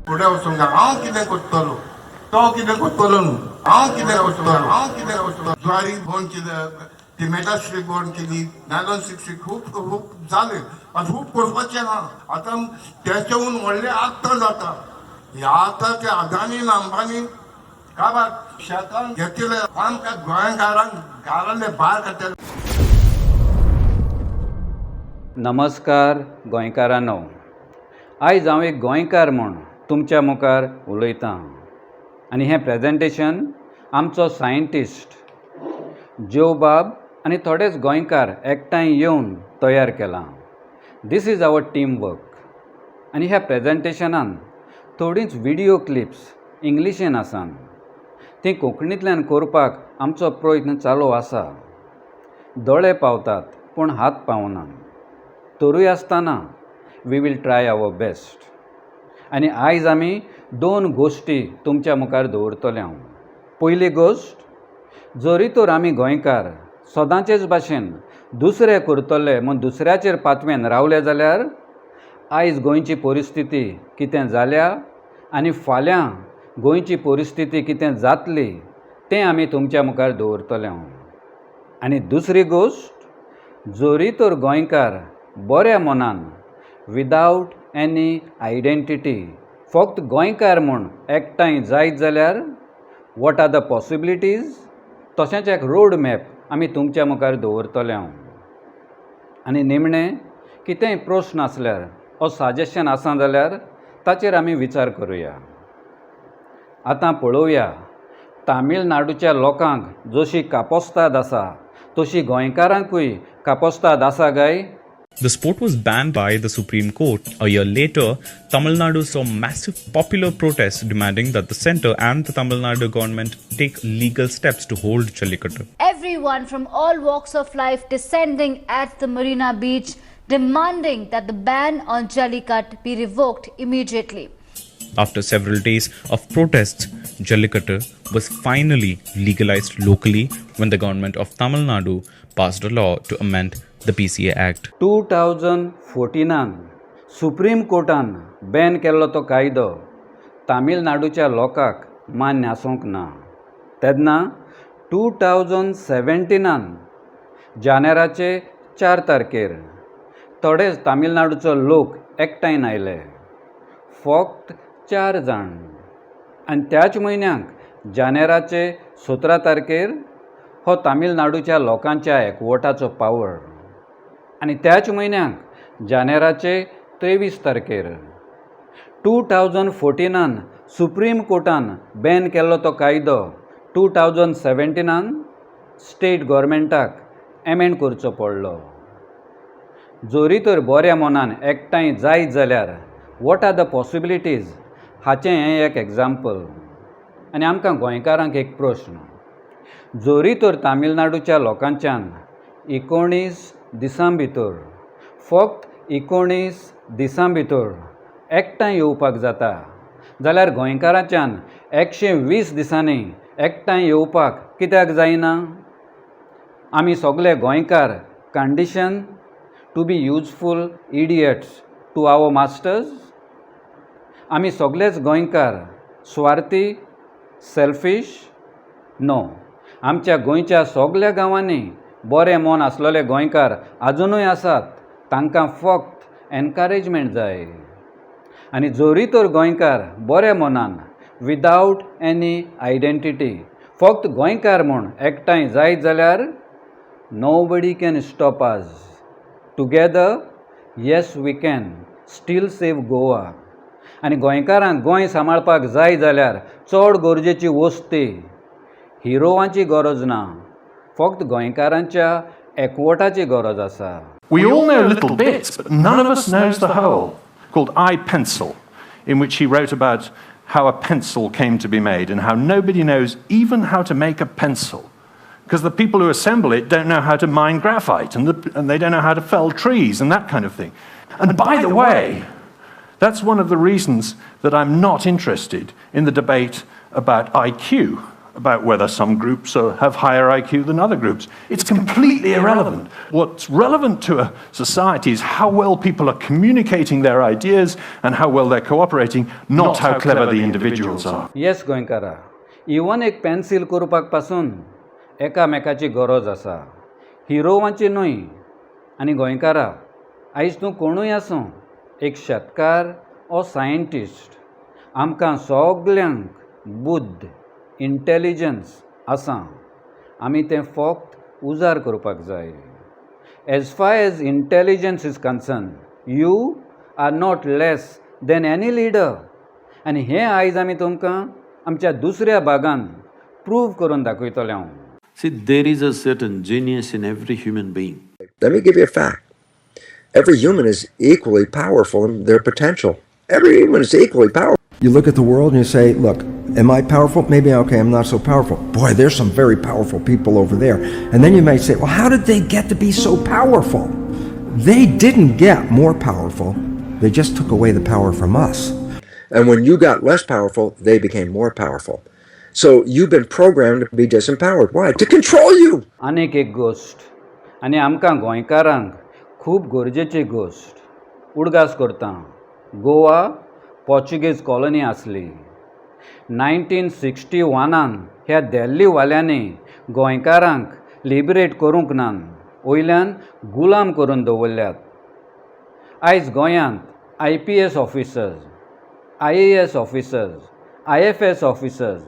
फुडें वचूंक हांव कितें करतलो तो कितें करतलो न्हू हांव कितें करतलो ज्वारी बोंड कितें टिमेटा स्ट्रीप बोंड केली नायलॉन स्ट्रीप खूब जाले खूब करपाचें ना आतां तेच्याहून व्हडलें आत्तां जाता आतां ते अदानी अंबानी काबार शेतान घेतिल्ले आमकां गोंयकारांक घरांतले भायर काडटले. नमस्कार गोंयकारांनो, आयज हांव एक गोंयकार म्हूण तुमच्या मुखार उलयतां आनी हें प्रेजेंटेशन आमचो सायंटिस्ट जोबाब आनी थोडेच गोंयकार एकठांय येवन तयार केलां. This is our team work आनी ह्या प्रेजेंटेशनान थोडींच व्हिडियो क्लिप्स इंग्लिशेन आसात. ती कोंकणींतल्यान करपाक आमचो प्रयत्न चालू आसा. दोळे पावतात पूण हात पावना. तरूय आसतना we will try our best. आनी आयज आमी दोन गोश्टी तुमच्या मुखार दवरतले हांव. पयली गोश्ट, जरी तर आमी गोंयकार सदांचेच भाशेन दुसरे करतले म्हूण दुसऱ्याचेर पातवेन रावले जाल्यार आयज गोंयची परिस्थिती कितें जाल्या आनी फाल्यां गोंयची परिस्थिती कितें जातली तें आमी तुमच्या मुखार दवरतले हांव. आनी दुसरी गोश्ट, जरी तर गोंयकार बऱ्या मनान विदावट एनी आयडेंटिटी फक्त गोंयकार म्हूण एकठांय जायत जाल्यार वॉट आर द पॉसिबिलिटीज तशेंच एक रोड मॅप आमी तुमच्या मुखार दवरतले हांव. आनी निमणें कितेंय प्रस्न आसल्यार ओ सजेशन आसा जाल्यार ताचेर आमी विचार करुया. आतां पळोवया, तामिळनाडूच्या लोकांक जशी कापोस्ताद आसा तशी गोंयकारांकूय कापोस्ताद आसा काय? The sport was banned by the Supreme Court. A year later, Tamil Nadu saw massive popular protests demanding that the centre and the Tamil Nadu government take legal steps to hold Jallikattu. Everyone from all walks of life descending at the Marina Beach, demanding that the ban on Jallikattu be revoked immediately. After several days of protests, Jallikattu was finally legalized locally when the government of Tamil Nadu passed a law to amend the PCA Act. 2014 supreme कोर्टान ban केल्लो तो कायदो तामिळनाडूच्या लोकांक मान्य आसूंक ना. तेन्ना 2017 जानेराचे 4 तारखेर थोडेच तामिळनाडूचो लोक एकठांय आयले, फक्त 4 जाण. आनी त्याच म्हयन्याक जानेराचे 17 तारखेर हो तामिळनाडूच्या लोकांच्या एकवटाचो पावड. आनी त्याच म्हयन्याक जानेराचे 23 तारखेर 2014 सुप्रीम कोर्टान बॅन केल्लो तो कायदो 2017 स्टेट गव्हर्मेंटाक एमेंड करचो पडलो. जरी तर बऱ्या मनान एकठांय जायत जाल्यार वॉट आर द पॉसिबिलिटीज हाचें हें एक एग्जाम्पल. आनी आमकां गोंयकारांक एक प्रश्न, जरी तर तामिळनाडूच्या लोकांच्यान 19 दिसां भितर फक्त 19 दिसां भितर एकठांय येवपाक जाता जाल्यार गोंयकारांच्यान 120 दिसांनी एकठांय येवपाक कित्याक जायना? आमी सगळे गोंयकार condition to be useful idiots to our masters? आमी सगळेच गोंयकार स्वार्थी, सेल्फीश? नो. आमच्या गोंयच्या सगळ्या गांवांनी बरें मन आसलेले गोंयकार आजुनूय आसात. तांकां फक्त एनकरेजमेंट जाय. आनी जरी तर गोंयकार बऱ्या मनान विदावट एनी आयडेंटिटी फक्त गोंयकार म्हूण एकठांय जायत जाल्यार nobody can stop us. Together yes we can still save Goa. आनी गोंयकारांक गोंय सांबाळपाक जाय जाल्यार चड गरजेची वस्त ती हिरोवांची गरज ना, फक्त गोंयकारांच्या एकवटाची गरज आसा. We all know little bits, but none of us knows the whole, called I Pencil, in which he wrote about how a pencil came to be made and how nobody knows even how to make a pencil, because the people who assemble it don't know how to mine graphite and they don't know how to fell trees and that kind of thing. And by the way, that's one of the reasons that I'm not interested in the debate about IQ. about whether some groups have higher IQ than other groups. It's completely irrelevant. What's relevant to a society is how well people are communicating their ideas and how well they're cooperating, not how clever the individuals are. Yes गोंयकारा, even एक pencil करपाक पासून एकामेकाची गरज आसा. हिरोवांची न्हय. आनी गोंयकारा, आयज तूं कोणूय आसूं, एक शेतकार ओ सायंटिस्ट, आमकां सगल्यांक बुद्ध, इंटेलिजन्स आसा. आमी तें फक्त उजार करपाक जाय. As far as intelligence is concern, you are not less than any leader. आनी हें आयज आमी तुमकां आमच्या दुसऱ्या भागान प्रूव करून दाखयतले हांव. See, there is a certain genius in every human being. Let me give you a fact. Every human is equally powerful in their potential. Every human is equally powerful. You look at the world and you say, look, am I powerful? Maybe, okay, I'm not so powerful. Boy, there's some very powerful people over there. And then you may say, well, how did they get to be so powerful? They didn't get more powerful. They just took away the power from us. And when you got less powerful, they became more powerful. So you've been programmed to be disempowered. Why? To control you. आनीक एक गोश्ट, आनी आमकां गोंयकारांक खूब गरजेची गोश्ट उडगास करता. गोवा पोर्चुगीज कॉलनी आसली. 1961 ह्या दिल्लीवाल्यांनी गोंयकारांक लिबरेट करूंक नान, वयल्यान गुलाम करून दवरल्यात. आयज गोंयांत IPS officers, IAS officers, IFS officers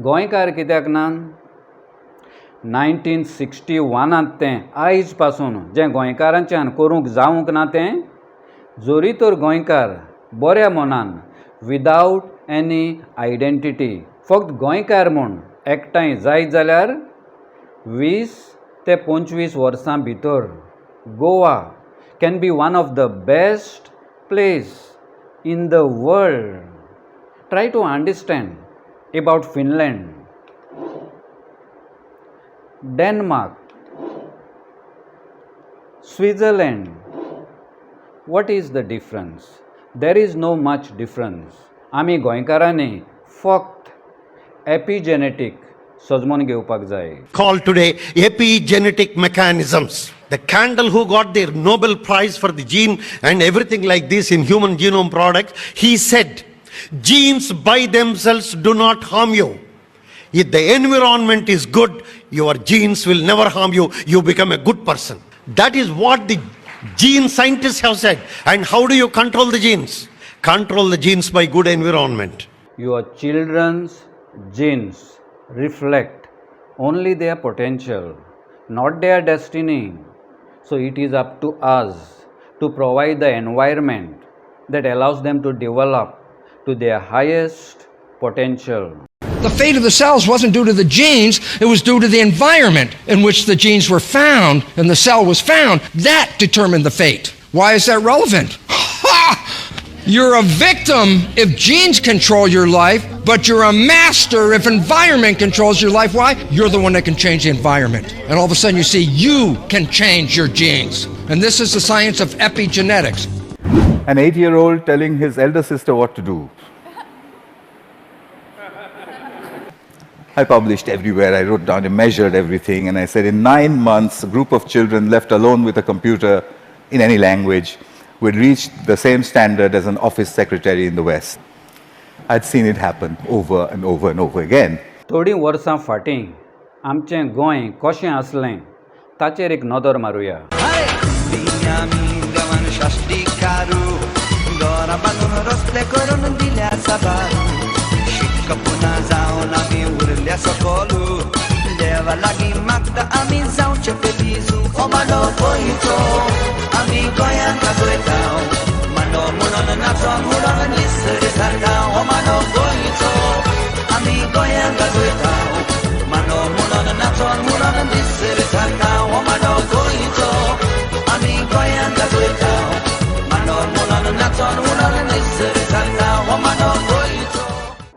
गोंयकार कित्याक नान? 1961 तें आयज पासून जें गोंयकारांच्यान करूंक जावंक ना तें, जोरी तर गोंयकार बऱ्या मनान विदावट एनी आयडेंटिटी फक्त गोंयकार म्हूण एकठांय जायत जाल्यार 20 ते 25 वर्सां भितर Goa can be one of the best place in the world. Try to understand about Finland, Denmark, Switzerland. What is the difference? There is no much difference. आमी गोंयकारांनी फक्त एपिजेनेटिक सजमोन घेवपाक जाय. Called today epigenetic mechanisms. The Candle, who got the Nobel Prize for the gene and everything like this in human genome products, he said, genes by themselves do not harm you. If the environment is good, your genes will never harm you. You become a good person. That is what the gene scientists have said. And how do you control the genes? Control the genes by good environment. Your children's genes reflect only their potential, not their destiny. So it is up to us to provide the environment that allows them to develop to their highest potential. The fate of the cells wasn't due to the genes, it was due to the environment in which the genes were found and the cell was found. That determined the fate. Why is that relevant? You're a victim if genes control your life, but you're a master if environment controls your life. Why? You're the one that can change the environment. And all of a sudden you see you can change your genes. And this is the science of epigenetics. An 8-year-old telling his elder sister what to do. I published everywhere. I wrote down and measured everything. And I said in 9 months, a group of children left alone with a computer in any language would reach the same standard as an office secretary in the West. I'd seen it happen over and over and over again. थोडीं वर्सां फाटीं आमचें गोंय कशें आसलें ताचेर एक नदर मारुया.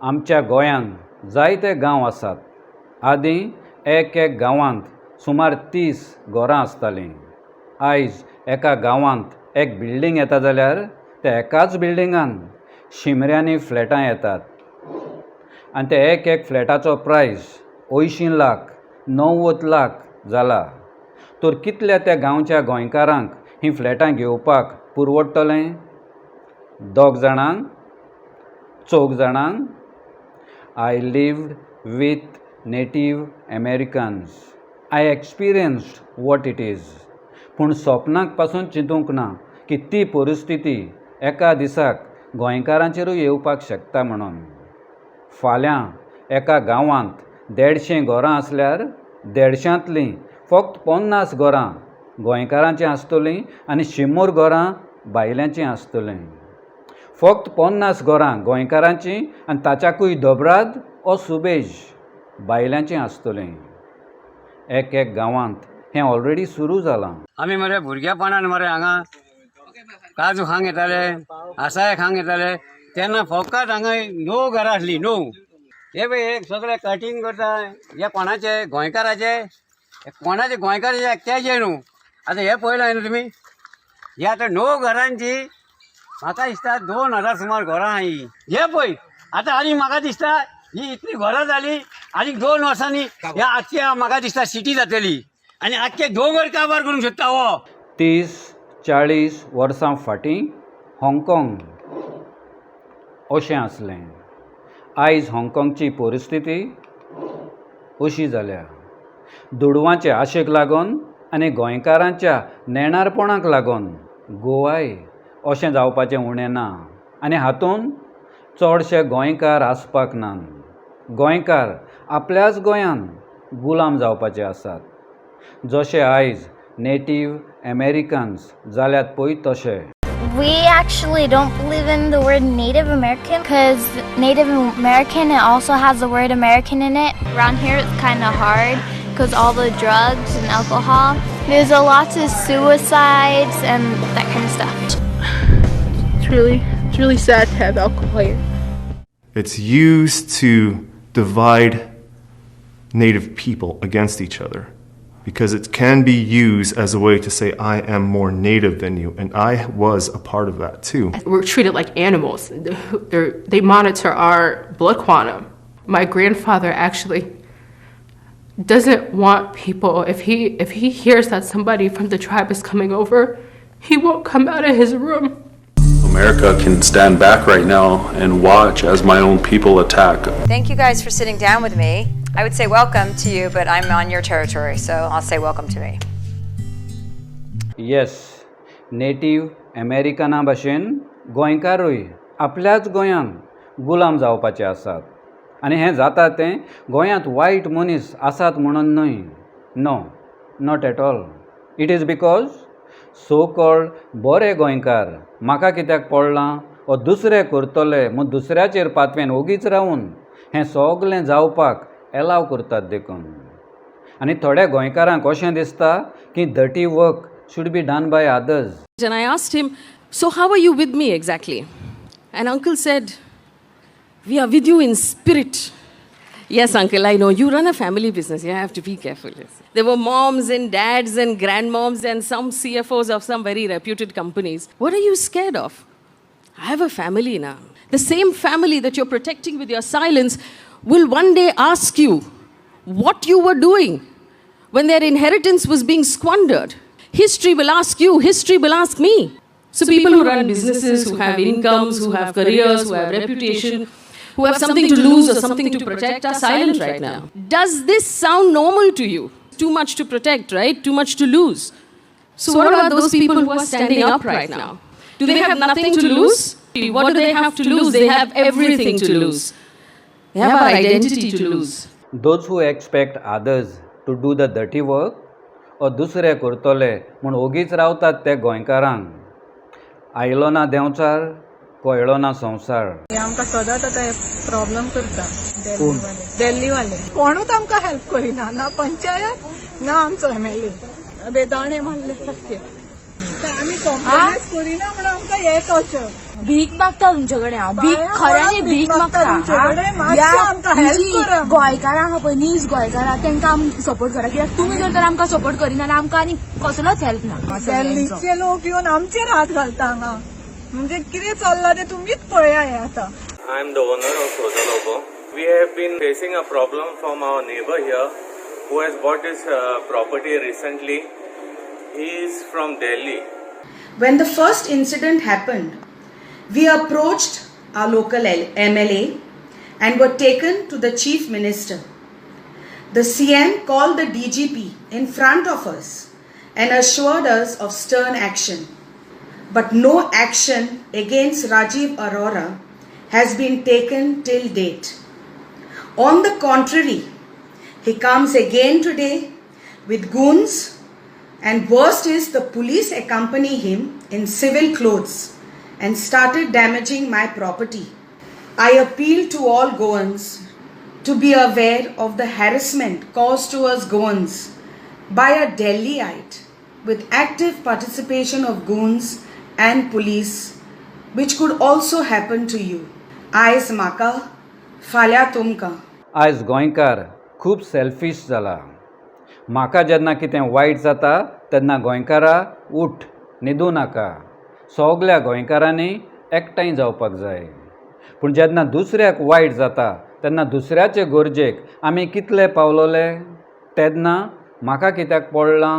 आमच्या गोंयांत जायते गांव आसात. आदीं एक गांवांत सुमार 30 घरां आसतालीं. आयज एका गांवांत एक बिल्डींग येता जाल्यार त्या एकाच बिल्डिंगान शिमऱ्यांनी फ्लॅटां येतात. आनी ते एक फ्लॅटाचो प्रायस 80 लाख 90 लाख जाला तर कितल्या त्या गांवच्या गोंयकारांक ही फ्लॅटां घेवपाक पुरवडटलें? 2 जाणांक? 4 जाणांक? I lived with Native Americans. I experienced what it is. पूण सपनाक पासून चिंतूंक ना की ती परिस्थिती एका दिसाक गोंयकारांचेरूय येवपाक शकता म्हणून. फाल्यां एका गांवांत 150 घरां आसल्यार 150तलीं फक्त 50 घरां गोंयकारांचीं आसतलीं आनी 100 घरां भायल्यांचीं आसतलीं. फक्त 50 घरां गोंयकारांचीं आनी ताच्याकूय दोबराद ओ सुबेज भायल्यांचीं आसतलीं. एक गांवांत हें ऑलरेडी सुरू जालां. आमी मरे भुरगेपणान मरे हांगा काजू खांक येताले, आसाय खांक येताले तेन्ना फकत हांगा 9 घरां आसलीं. 9 हे पळय हे सगळे कटींग करता हे कोणाचे गोंयकाराचे कोणाचे गोंयकाराचे एकट्याचे न्हू. आतां हे पळयलां न्हू तुमी हे आतां 9 घरांची म्हाका दिसता 2000 सुमार घरां आहाय. हे पळय आतां आनी म्हाका दिसता ही इतली घरां जाली आनी 2 वर्सांनी ह्या आख्खी म्हाका दिसता सिटी जातली आनी आख्खे दोंगर काबार करूंक सोदता हो. 30-40 वर्सां फाटीं हाँगकाँग अशें आसलें. आयज हाँगकाँगची परिस्थिती अशी जाल्या. दुडवांचे आशेक लागून आनी गोंयकारांच्या नेणारपणाक लागून गोवाय अशें जावपाचें उणें ना आनी हातूंत चडशे गोंयकार आसपाक नात. गोंयकार आपल्याच गोंयान गुलाम जावपाचे आसात. जशे आयज नेटीव अमेरिकन्स जाल्यात पळय तशे. We actually don't believe in the word Native American because Native American it also has the word American in it. Around here it's kind of hard because all the drugs and alcohol. There's a lot of suicides and that kind of stuff. It's really sad to have alcohol here. It's used to divide Native people against each other because it can be used as a way to say, I am more Native than you, and I was a part of that too. We're treated like animals. They monitor our blood quantum. My grandfather actually doesn't want people, if he hears that somebody from the tribe is coming over, he won't come out of his room. America can stand back right now and watch as my own people attack. Thank you guys for sitting down with me. I would say welcome to you, but I'm on your territory, so I'll say welcome to me. Yes, native अमेरिकना भाशेन गोंयकारूय आपल्याच गोंयान गुलाम जावपाचे आसात. आनी हें जाता तें गोंयांत वायट मनीस आसात म्हणून न्हय. No, not at all. It is because so called बरे गोंयकार म्हाका कित्याक पडलां वा दुसरे करतले म्हूण दुसऱ्याचेर पातवेन ओगीच रावून हें सगलें जावपाक एलाव करतात देखून. आनी थोड्या गोंयकारांक अशें दिसता की dirty work should be done by others. And I asked him, so how are you with me exactly? And uncle said, we are with you in spirit. Yes, uncle, I know. You run a family business. You have to be careful. Yes. There were moms and dads and grandmoms and some CFOs of some very reputed companies. What are you scared of? I have a family now. The same family that you're protecting with your silence will one day ask you what you were doing when their inheritance was being squandered. History will ask you. History will ask me. So people who run businesses, who have incomes, who have careers, who have reputation, who have something to lose or something to protect are silent right now. Does this sound normal to you? Too much to protect, right? Too much to lose. So what about those people who are standing up right now? Do they have nothing to lose? What do they have to lose? They have everything to lose. They have our identity to lose. Those who expect others to do the dirty work or दुसरे करतले म्हूण ओगीच रावतात ते गोंयकारांक आयलो ना देंवचार कळ्ळो ना संवसार. आमकां सदांच आतां प्रॉब्लेम करता दिल्ली वाले कोणूच आमकां हेल्प करिना ना पंचायत ना आमचो MLA बेदाणे मारले सारके आमी कॉम्प्रोमायज करिना म्हणून आमकां हे कळचें भीक मागता तुमचे कडेन हांव भीक खऱ्यांनी भीक मागता गोंयकारांक पळय नीज गोंयकारां तांकां आमी सपोर्ट करा कित्याक तुमी जर तर आमकां सपोर्ट करिना जाल्यार आमकां आनी कसलोच हेल्प ना. दिल्लीचे लोक येवन आमचेर हात घालता हांगा म्हणजे कितें चल्लां तें तुमीच पळया हें आतां. I am the owner of रोजा Lobo We have been facing a problem from our neighbor here who has bought his property recently. He is from Delhi. When the first incident happened, we approached our local MLA and were taken to the Chief Minister. The CM called the DGP in front of us and assured us of stern action. But no action against Rajiv Arora has been taken till date. On the contrary, he comes again today with goons, and worst is the police accompany him in civil clothes and started damaging my property. I appeal to all Goans to be aware of the harassment caused to us Goans by a Delhiite with active participation of goons and police, which could also happen to you. Ays Maka, Falya Tumka. आयज गोंयकार खूब selfish जाला. म्हाका जेन्ना कितें वायट जाता तेन्ना गोंयकारां उठ न्हिदूं नाका. सगल्या गोंयकारांनी एकठांय जावपाक जाय. पूण जेन्ना दुसऱ्याक वायट जाता तेन्ना दुसऱ्याचे गरजेक आमी कितले पावलोले तेन्ना म्हाका कित्याक पडलां.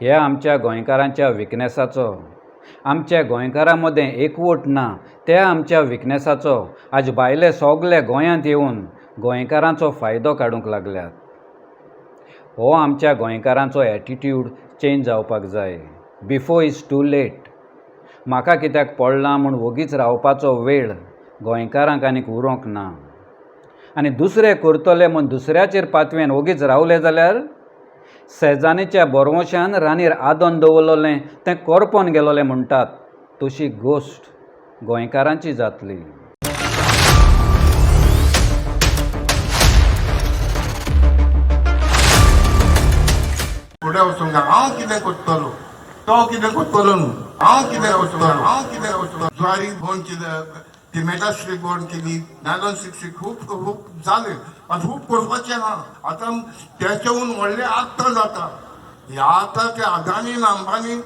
हे आमच्या गोंयकारांच्या विकनेसाचो, आमच्या गोंयकारां मदें एकवट ना त्या आमच्या विकनेसाचो आज भायले सगले गोंयांत येवन गोंयकारांचो फायदो काडूंक लागल्यात. हो आमच्या गोंयकारांचो एटिट्यूड चेंज जावपाक जाय बिफोर इज टू लेट. म्हाका कित्याक पडलां म्हूण वगीच रावपाचो वेळ गोंयकारांक आनीक उरोंक ना. आनी दुसरे करतले म्हूण दुसऱ्याचेर पातवेन वगीच रावले जाल्यार सेजानीच्या बोरवोशान रानीर आदोन दवरलोलें तें करपोन गेलोलें म्हणटात तशी गोश्ट गोंयकारांची जातली. फुडें वचूंक हांव कितें करतलो तो कितें करतलो न्हू हांव कितें करतलो ज्वारी बंद कितें टिमेटा स्ट्रीप बंद केली 960 खूब जाले. आतां खूब करपाचें ना. आतां तेच्याहून व्हडलें आत्तां जाता. आतां ते अदानी अंबानी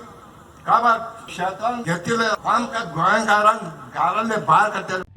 काबार शेतान घेतिल्ले आमकां गोंयकारांक घरांतले भायर काडटले.